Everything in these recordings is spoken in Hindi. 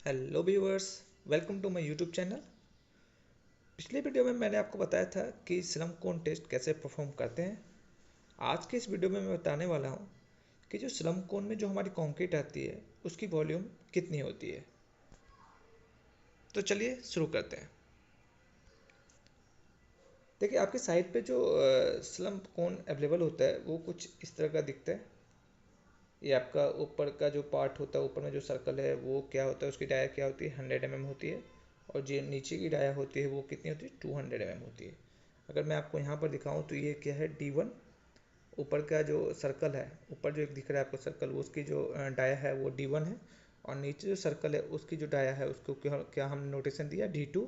Hello viewers, welcome to my YouTube channel. पिछले वीडियो में मैंने आपको बताया था कि स्लम कोन टेस्ट कैसे परफॉर्म करते हैं। आज के इस वीडियो में मैं बताने वाला हूं कि जो स्लम कोन में जो हमारी कंक्रीट आती है उसकी वॉल्यूम कितनी होती है। तो चलिए शुरू करते हैं। देखिए, आपके साइड पे जो स्लम कोन अवेलेबल होता है वो कुछ इस तरह का दिखता है। ये आपका ऊपर का जो पार्ट होता है, ऊपर में जो सर्कल है वो क्या होता है, उसकी डाया क्या होती है, 100 mm होती है। और जो नीचे की डाया होती है वो कितनी होती है, 200 mm होती है। अगर मैं आपको यहाँ पर दिखाऊं तो ये क्या है, D1। ऊपर का जो सर्कल है, ऊपर जो एक दिख रहा है आपको सर्कल, वो उसकी जो डाया है वो D1 है। और नीचे जो सर्कल है उसकी जो डाया है उसको क्या हम नोटेशन दिया, D2।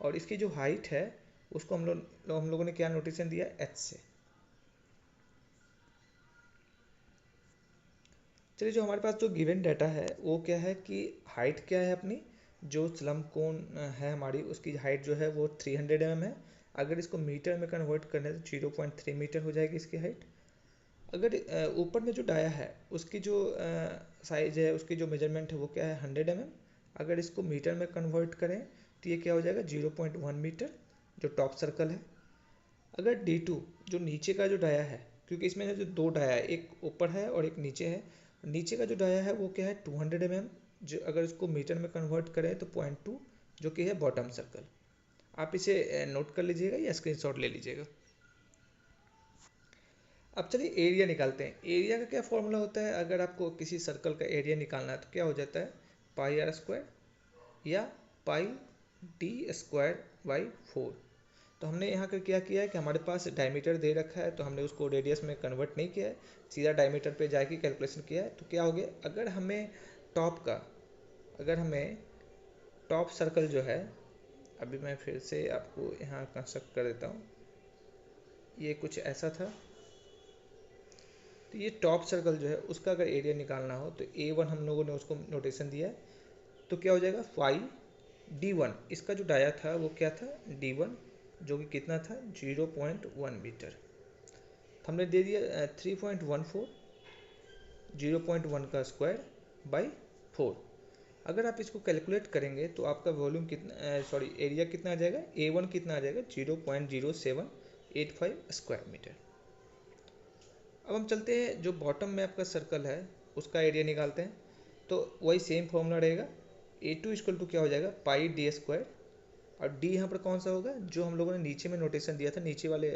और इसकी जो हाइट है उसको हम लोगों ने क्या नोटेशन दिया, H से। चलिए, जो हमारे पास जो गिवन डाटा है वो क्या है कि हाइट क्या है अपनी, जो स्लम कोन है हमारी उसकी हाइट जो है वो 300 mm है। अगर इसको मीटर में कन्वर्ट करने तो 0.3 मीटर हो जाएगी इसकी हाइट। अगर ऊपर में जो डाया है उसकी जो साइज है, उसकी जो मेजरमेंट है वो क्या है, 100 mm। अगर इसको मीटर में कन्वर्ट करें तो ये क्या हो जाएगा, 0.1 मीटर, जो टॉप सर्कल है। अगर D2 जो नीचे का जो डाया है, क्योंकि इसमें जो दो डाया है, एक ऊपर है और एक नीचे है। नीचे का जो डाया है वो क्या है, 200 mm। जो अगर इसको मीटर में कन्वर्ट करें तो 0.2, जो कि है बॉटम सर्कल। आप इसे नोट कर लीजिएगा या स्क्रीनशॉट ले लीजिएगा। अब चलिए एरिया निकालते हैं। एरिया का क्या फॉर्मूला होता है, अगर आपको किसी सर्कल का एरिया निकालना है तो क्या हो जाता है, पाई आर स्क्वायर या पाई डी स्क्वायर बाई 4। तो हमने यहाँ का क्या किया है कि हमारे पास डायमीटर दे रखा है तो हमने उसको रेडियस में कन्वर्ट नहीं किया है, सीधा डायमीटर पे जाके कैलकुलेशन किया है। तो क्या हो गया, टॉप का अगर हमें टॉप सर्कल जो है, अभी मैं फिर से आपको यहाँ कंस्ट्रक्ट कर देता हूँ। ये कुछ ऐसा था। तो ये टॉप सर्कल जो है उसका अगर एरिया निकालना हो तो A1 हम लोगों ने उसको नोटेशन दिया है। तो क्या हो जाएगा, 5D1। इसका जो डाया था वो क्या था, D1, जो कि कितना था, 0.1 मीटर। हमने दे दिया 3.14, 0.1 का स्क्वायर बाई 4। अगर आप इसको कैलकुलेट करेंगे तो आपका वॉल्यूम कितना, सॉरी एरिया कितना आ जाएगा, A1 कितना आ जाएगा, 0.0785 स्क्वायर मीटर। अब हम चलते हैं जो बॉटम में आपका सर्कल है उसका एरिया निकालते हैं। तो वही सेम फॉर्मूला रहेगा, A2 इक्वल टू क्या हो जाएगा, पाई डी स्क्वायर। और डी यहाँ पर कौन सा होगा, जो हम लोगों ने नीचे में नोटेशन दिया था, नीचे वाले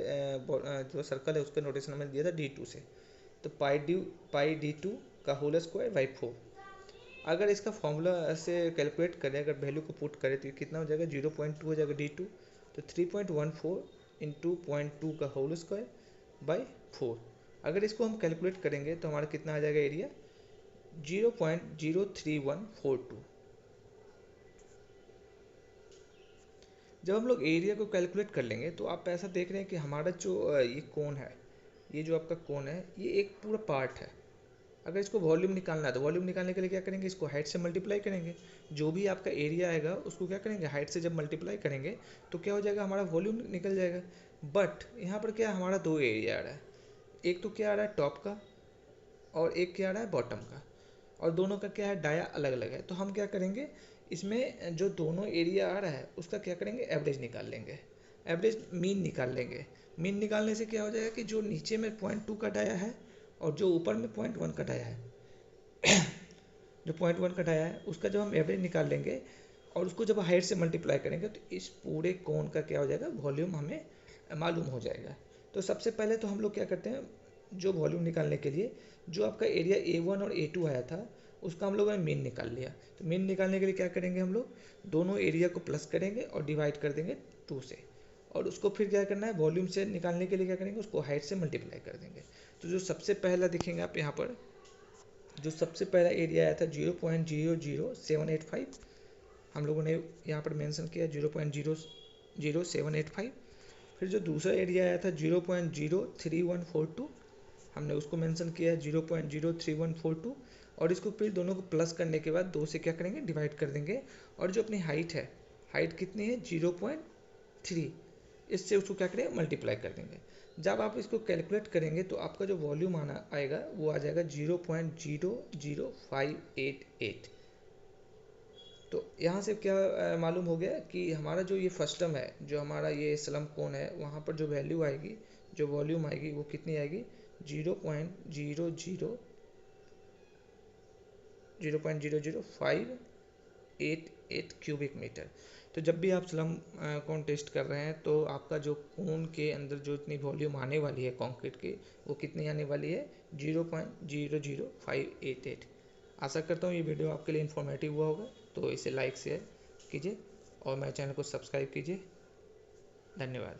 जो सर्कल है उसका नोटेशन हमें दिया था D2 से। तो पाई डी टू का होल स्क्वायर बाई 4। अगर इसका फॉर्मूला से कैलकुलेट करें, अगर वैल्यू को पुट करें तो ये कितना हो जाएगा, 0.2 हो जाएगा D2। तो 3.14 इंटू 0.2 का होल स्क्वायर बाई 4। अगर इसको हम कैलकुलेट करेंगे तो हमारा कितना आ जाएगा एरिया, 0.03142। जब हम लोग एरिया को कैलकुलेट कर लेंगे तो आप ऐसा देख रहे हैं कि हमारा जो ये कोन है, ये जो आपका कोन है ये एक पूरा पार्ट है। अगर इसको वॉल्यूम निकालना है तो वॉल्यूम निकालने के लिए क्या करेंगे, इसको हाइट से मल्टीप्लाई करेंगे। जो भी आपका एरिया आएगा उसको क्या करेंगे, हाइट से जब मल्टीप्लाई करेंगे तो क्या हो जाएगा, हमारा वॉल्यूम निकल जाएगा। बट यहाँ पर क्या, हमारा दो एरिया आ रहा है। एक तो क्या आ रहा है टॉप का, और एक क्या आ रहा है बॉटम का। और दोनों का क्या है, डाया अलग अलग है। तो हम क्या करेंगे, इसमें जो दोनों एरिया आ रहा है उसका क्या करेंगे, एवरेज निकाल लेंगे। एवरेज मीन निकाल लेंगे। मीन निकालने से क्या हो जाएगा कि जो नीचे में 0.2 का डाया है और जो ऊपर में 0.1 का डाया है, जो 0.1 का डाया है उसका जब हम एवरेज निकाल लेंगे और उसको जब हाइट से मल्टीप्लाई करेंगे तो इस पूरे कोन का क्या हो जाएगा, वॉल्यूम हमें मालूम हो जाएगा। तो सबसे पहले तो हम लोग क्या करते हैं, जो वॉल्यूम निकालने के लिए जो आपका एरिया A1 और A2 आया था उसका हम लोगों ने मीन निकाल लिया। तो मीन निकालने के लिए क्या करेंगे, हम लोग दोनों एरिया को प्लस करेंगे और डिवाइड कर देंगे 2 से। और उसको फिर क्या करना है, वॉल्यूम से निकालने के लिए क्या करेंगे, उसको हाइट से मल्टीप्लाई कर देंगे। तो जो सबसे पहला दिखेंगे आप यहाँ पर, जो सबसे पहला एरिया आया था 0.00785, हम लोगों ने यहाँ पर मेंशन किया 0.00785। फिर जो दूसरा एरिया आया था 0.03142, हमने उसको मेंशन किया है 0.03142। और इसको फिर दोनों को प्लस करने के बाद दो से क्या करेंगे, डिवाइड कर देंगे। और जो अपनी हाइट है, हाइट कितनी है, 0.3, इससे उसको क्या करेंगे, मल्टीप्लाई कर देंगे। जब आप इसको कैलकुलेट करेंगे तो आपका जो वॉल्यूम आना आएगा वो आ जाएगा 0.00588। तो यहाँ से क्या मालूम हो गया कि हमारा जो ये फर्स्ट टर्म है, जो हमारा ये स्लम कोन है, वहाँ पर जो वैल्यू आएगी, जो वॉल्यूम आएगी वो कितनी आएगी, 0.00588 क्यूबिक मीटर। तो जब भी आप स्लम कोन टेस्ट कर रहे हैं तो आपका जो कोन के अंदर जो इतनी वॉल्यूम आने वाली है कंक्रीट की, वो कितनी आने वाली है, 0.00588। आशा करता हूँ ये वीडियो आपके लिए इन्फॉर्मेटिव हुआ होगा, तो इसे लाइक शेयर कीजिए और मेरे चैनल को सब्सक्राइब कीजिए। धन्यवाद।